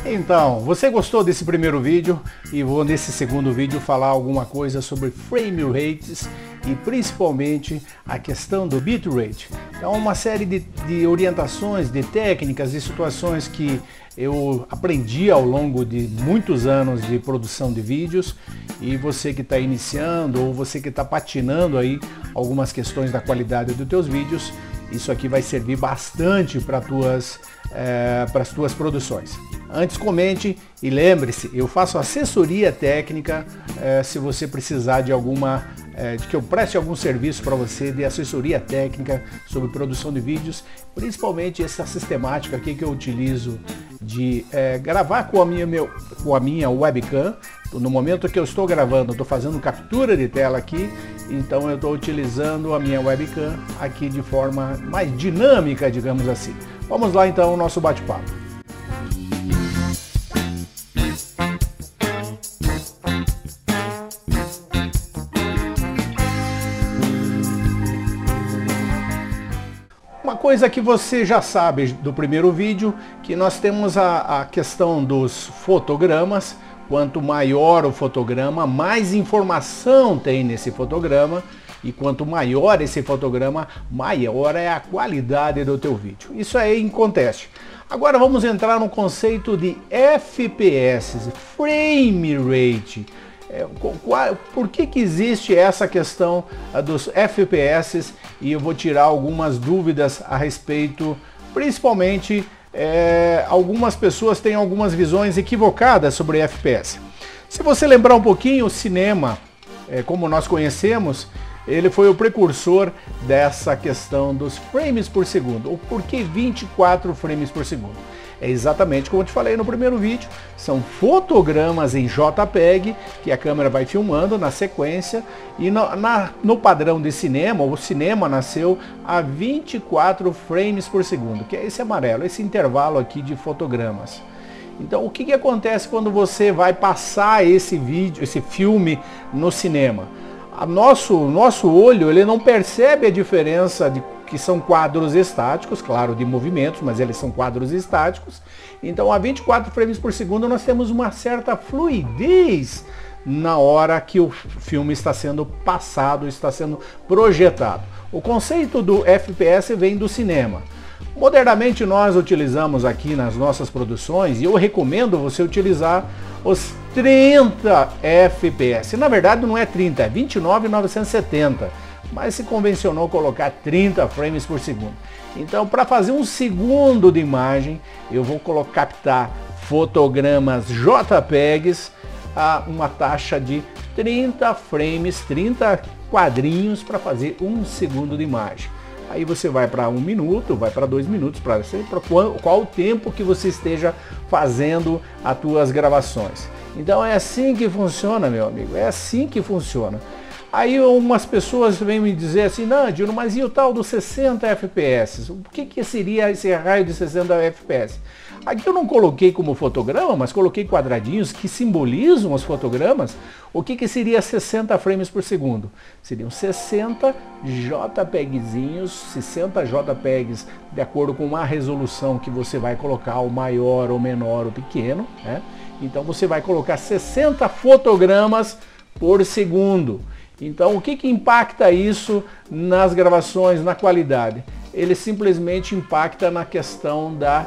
Então, você gostou desse primeiro vídeo? E vou nesse segundo vídeo falar alguma coisa sobre frame rates e principalmente a questão do bitrate. Então, uma série de orientações, de técnicas e situações que eu aprendi ao longo de muitos anos de produção de vídeos, e você que está iniciando ou você que está patinando aí algumas questões da qualidade dos teus vídeos, isso aqui vai servir bastante para as tuas produções. Antes, comente e lembre-se, eu faço assessoria técnica se você precisar de de que eu preste algum serviço para você de assessoria técnica sobre produção de vídeos, principalmente essa sistemática aqui que eu utilizo de gravar com a minha webcam. No momento que eu estou gravando, eu estou fazendo captura de tela aqui, então eu estou utilizando a minha webcam aqui de forma mais dinâmica, digamos assim. Vamos lá então ao nosso bate-papo. Uma coisa que você já sabe do primeiro vídeo, que nós temos a questão dos fotogramas. Quanto maior o fotograma, mais informação tem nesse fotograma, e quanto maior esse fotograma, maior é a qualidade do teu vídeo. Isso é inconteste. Agora vamos entrar no conceito de FPS, frame rate. Por que existe essa questão dos FPS? E eu vou tirar algumas dúvidas a respeito, principalmente algumas pessoas têm algumas visões equivocadas sobre FPS. Se você lembrar um pouquinho, o cinema, como nós conhecemos, ele foi o precursor dessa questão dos frames por segundo. O porquê 24 frames por segundo? É exatamente como eu te falei no primeiro vídeo, são fotogramas em JPEG que a câmera vai filmando na sequência, e no padrão de cinema, o cinema nasceu a 24 frames por segundo, que é esse amarelo, esse intervalo aqui de fotogramas. Então o que acontece quando você vai passar esse filme no cinema? Nosso olho, ele não percebe a diferença que são quadros estáticos, claro, de movimentos, mas eles são quadros estáticos. Então a 24 frames por segundo nós temos uma certa fluidez na hora que o filme está sendo passado, está sendo projetado. O conceito do FPS vem do cinema. Modernamente nós utilizamos aqui nas nossas produções, e eu recomendo você utilizar os 30 FPS. Na verdade não é 30, é 29.970, mas se convencionou colocar 30 frames por segundo. Então, para fazer um segundo de imagem, eu vou captar fotogramas JPEGs a uma taxa de 30 frames, 30 quadrinhos para fazer um segundo de imagem. Aí você vai para 1 minuto, vai para 2 minutos, para qual o tempo que você esteja fazendo as tuas gravações. Então é assim que funciona, meu amigo, é assim que funciona. Aí umas pessoas vêm me dizer assim, não, Dino, mas e o tal dos 60 FPS? O que seria esse raio de 60 FPS? Aqui eu não coloquei como fotograma, mas coloquei quadradinhos que simbolizam os fotogramas. O que seria 60 frames por segundo? Seriam 60 JPEGzinhos, 60 JPEGs de acordo com a resolução que você vai colocar, o maior, o menor, o pequeno, né? Então você vai colocar 60 fotogramas por segundo. Então o que impacta isso nas gravações, na qualidade? Ele simplesmente impacta na questão da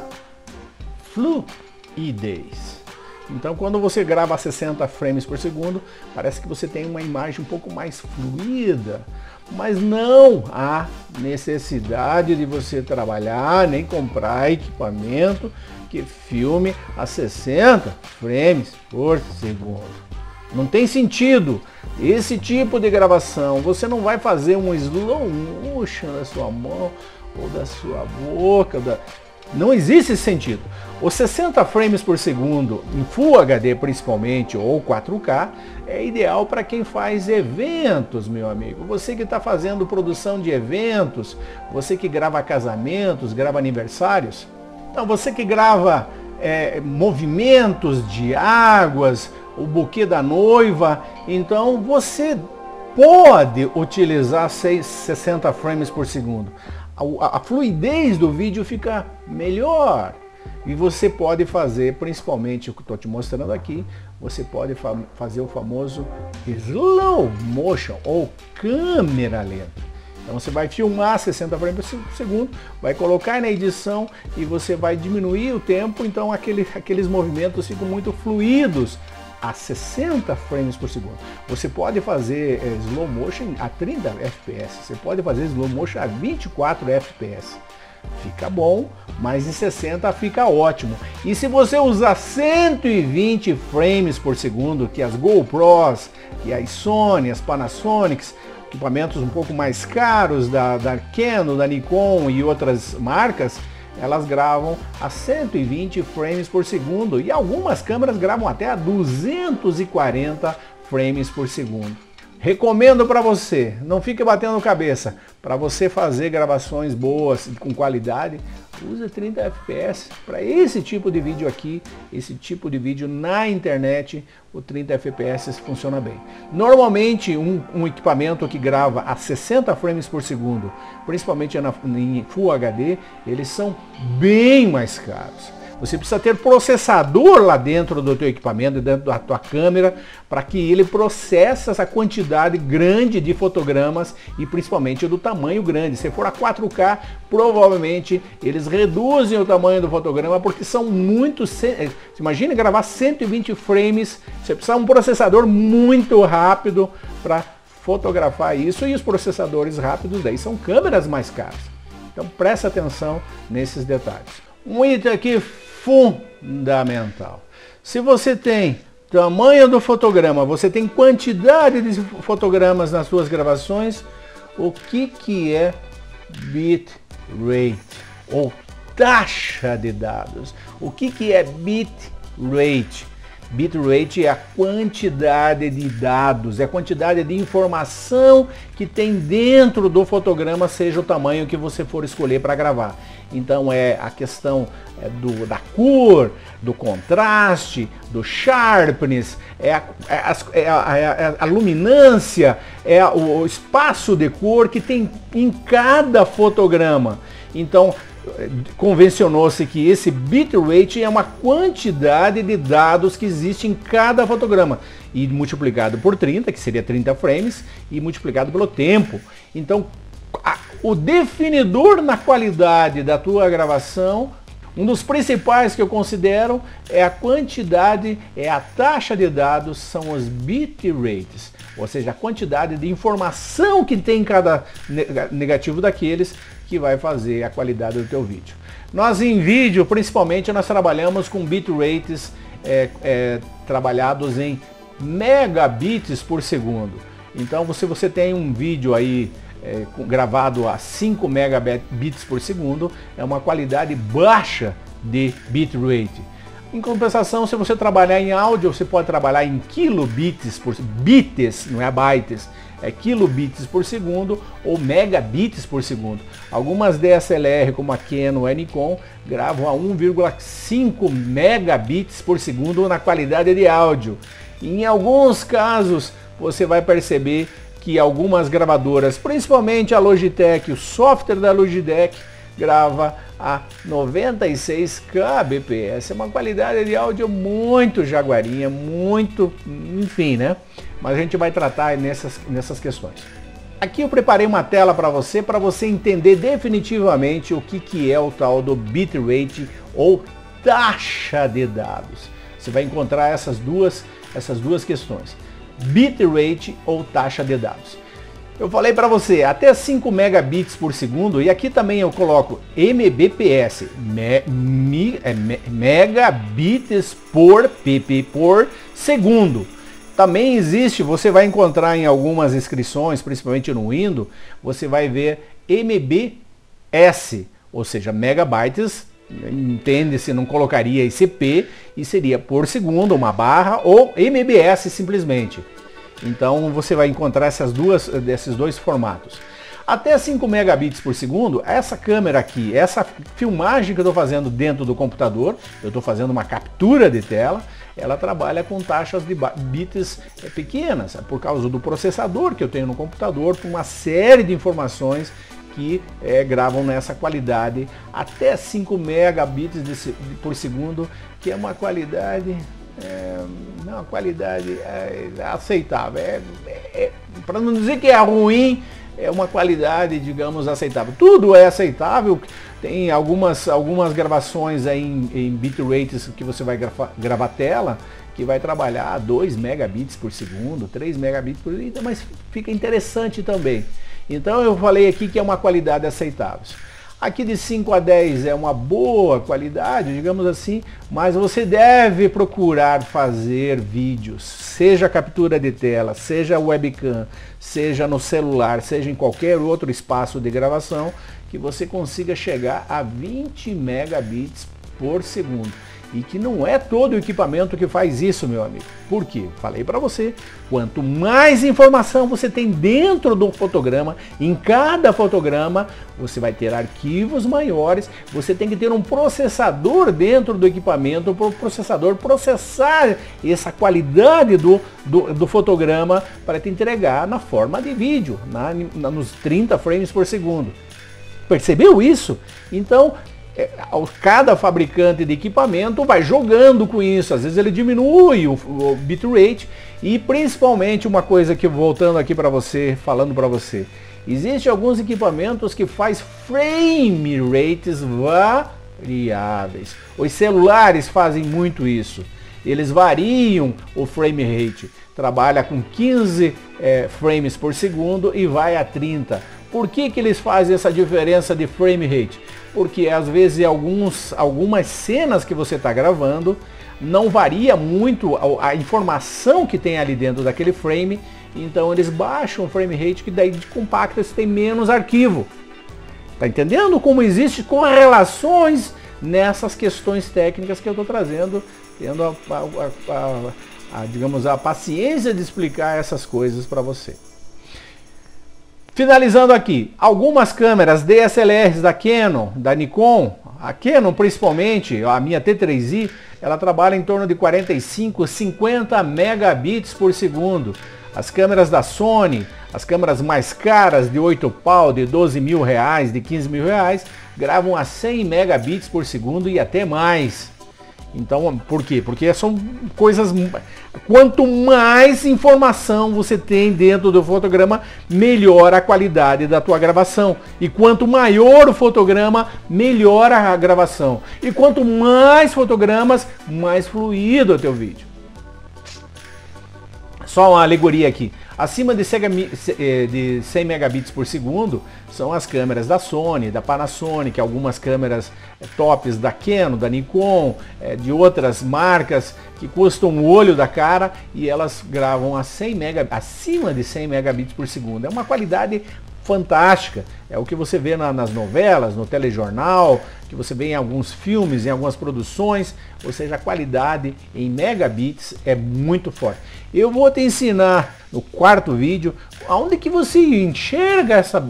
fluidez. Então quando você grava a 60 frames por segundo, parece que você tem uma imagem um pouco mais fluida, mas não há necessidade de você trabalhar nem comprar equipamento que filme a 60 frames por segundo. Não tem sentido esse tipo de gravação. Você não vai fazer um slow motion da sua mão ou da sua boca. Não existe esse sentido. Os 60 frames por segundo, em Full HD principalmente, ou 4K, é ideal para quem faz eventos, meu amigo. Você que está fazendo produção de eventos, você que grava casamentos, grava aniversários. Então você que grava movimentos de águas, o buquê da noiva, então você pode utilizar 60 frames por segundo. A fluidez do vídeo fica melhor. E você pode fazer, principalmente o que estou te mostrando aqui, você pode fazer o famoso slow motion ou câmera lenta. Então você vai filmar 60 frames por segundo, vai colocar na edição e você vai diminuir o tempo, então aqueles movimentos ficam muito fluidos a 60 frames por segundo. Você pode fazer slow motion a 30 fps, você pode fazer slow motion a 24 fps. Fica bom, mas em 60 fica ótimo. E se você usar 120 frames por segundo, que as GoPros, e as Sony, as Panasonics, equipamentos um pouco mais caros da Canon, da Nikon e outras marcas, elas gravam a 120 frames por segundo e algumas câmeras gravam até a 240 frames por segundo. Recomendo para você, não fique batendo cabeça, para você fazer gravações boas com qualidade, use 30 fps. Para esse tipo de vídeo aqui, esse tipo de vídeo na internet, o 30 fps funciona bem. Normalmente um equipamento que grava a 60 frames por segundo, principalmente em Full HD, eles são bem mais caros. Você precisa ter processador lá dentro do teu equipamento, dentro da tua câmera, para que ele processe essa quantidade grande de fotogramas e principalmente do tamanho grande. Se for a 4K, provavelmente eles reduzem o tamanho do fotograma porque são muitos. Imagine gravar 120 frames, você precisa de um processador muito rápido para fotografar isso, e os processadores rápidos daí são câmeras mais caras. Então presta atenção nesses detalhes. Um item aqui fundamental. Se você tem tamanho do fotograma, você tem quantidade de fotogramas nas suas gravações, o que é bitrate ou taxa de dados? O que é bitrate? Bitrate é a quantidade de dados, é a quantidade de informação que tem dentro do fotograma, seja o tamanho que você for escolher para gravar. Então é a questão da cor, do contraste, do sharpness, a luminância, o espaço de cor que tem em cada fotograma. Então convencionou-se que esse bitrate é uma quantidade de dados que existe em cada fotograma e multiplicado por 30, que seria 30 frames, e multiplicado pelo tempo. Então o definidor na qualidade da tua gravação, um dos principais que eu considero, é a quantidade, é a taxa de dados, são os bitrates, ou seja, a quantidade de informação que tem em cada negativo daqueles, que vai fazer a qualidade do teu vídeo. Nós em vídeo, principalmente, nós trabalhamos com bitrates trabalhados em megabits por segundo. Então, se você tem um vídeo aí gravado a 5 megabits por segundo, é uma qualidade baixa de bitrate. Em compensação, se você trabalhar em áudio, você pode trabalhar em kilobits bits, não é bytes, é kilobits por segundo ou megabits por segundo. Algumas DSLR, como a Canon e a Nikon, gravam a 1,5 megabits por segundo na qualidade de áudio. Em alguns casos, você vai perceber que algumas gravadoras, principalmente a Logitech, o software da Logitech, grava a 96 kbps. É uma qualidade de áudio muito jaguarinha, muito, enfim, né? Mas a gente vai tratar nessas questões. Aqui eu preparei uma tela para você entender definitivamente o que é o tal do bitrate ou taxa de dados. Você vai encontrar essas duas questões. Bitrate ou taxa de dados. Eu falei para você, até 5 megabits por segundo, e aqui também eu coloco Mbps, megabits por segundo. Também existe, você vai encontrar em algumas inscrições, principalmente no Windows, você vai ver MBS, ou seja, megabytes, entende-se, não colocaria ICP, e seria por segundo, uma barra, ou MBS simplesmente. Então você vai encontrar esses dois formatos. Até 5 megabits por segundo, essa câmera aqui, essa filmagem que eu estou fazendo dentro do computador, eu estou fazendo uma captura de tela, ela trabalha com taxas de bits pequenas, por causa do processador que eu tenho no computador, com uma série de informações que gravam nessa qualidade até 5 megabits por segundo, que é uma qualidade aceitável. Para não dizer que é ruim, é uma qualidade, digamos, aceitável. Tudo é aceitável. Tem algumas gravações aí em bitrates que você vai gravar tela, que vai trabalhar 2 megabits por segundo, 3 megabits por segundo, mas fica interessante também. Então eu falei aqui que é uma qualidade aceitável. Aqui de 5 a 10 é uma boa qualidade, digamos assim, mas você deve procurar fazer vídeos, seja captura de tela, seja webcam, seja no celular, seja em qualquer outro espaço de gravação, que você consiga chegar a 20 megabits por segundo. E que não é todo o equipamento que faz isso, meu amigo. Por quê? Falei para você, quanto mais informação você tem dentro do fotograma, em cada fotograma, você vai ter arquivos maiores, você tem que ter um processador dentro do equipamento para o processador processar essa qualidade do fotograma para te entregar na forma de vídeo, nos 30 frames por segundo. Percebeu isso? Então, cada fabricante de equipamento vai jogando com isso, às vezes ele diminui o bitrate, e principalmente uma coisa que, voltando aqui para você, falando para você, existem alguns equipamentos que faz frame rates variáveis. Os celulares fazem muito isso, eles variam o frame rate, trabalha com 15 frames por segundo e vai a 30. Por que eles fazem essa diferença de frame rate? Porque às vezes algumas cenas que você está gravando não varia muito a informação que tem ali dentro daquele frame, então eles baixam o frame rate, que daí de compacto você tem menos arquivo. Tá entendendo como existe correlações nessas questões técnicas que eu estou trazendo, tendo digamos, a paciência de explicar essas coisas para você. Finalizando aqui, algumas câmeras DSLRs da Canon, da Nikon, a Canon principalmente, a minha T3i, ela trabalha em torno de 45, 50 megabits por segundo. As câmeras da Sony, as câmeras mais caras de 8 pau, de 12 mil reais, de 15 mil reais, gravam a 100 megabits por segundo e até mais. Então, por quê? Porque são coisas... Quanto mais informação você tem dentro do fotograma, melhor a qualidade da tua gravação. E quanto maior o fotograma, melhor a gravação. E quanto mais fotogramas, mais fluido é o teu vídeo. Só uma alegoria aqui. Acima de 100 megabits por segundo são as câmeras da Sony, da Panasonic, algumas câmeras tops da Canon, da Nikon, de outras marcas que custam o olho da cara, e elas gravam a acima de 100 megabits por segundo. É uma qualidade fantástica. É o que você vê nas novelas, no telejornal, que você vê em alguns filmes, em algumas produções, ou seja, a qualidade em megabits é muito forte. Eu vou te ensinar no quarto vídeo aonde que você enxerga essa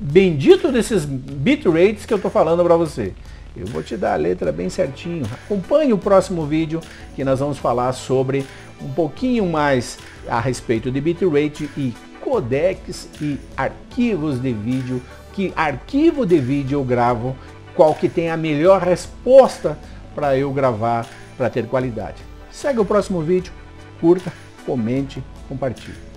bendito desses bitrates que eu estou falando para você. Eu vou te dar a letra bem certinho. Acompanhe o próximo vídeo, que nós vamos falar sobre um pouquinho mais a respeito de bitrate e codecs e arquivos de vídeo. Que arquivo de vídeo eu gravo, qual que tem a melhor resposta para eu gravar para ter qualidade. Segue o próximo vídeo, curta, comente, compartilhe.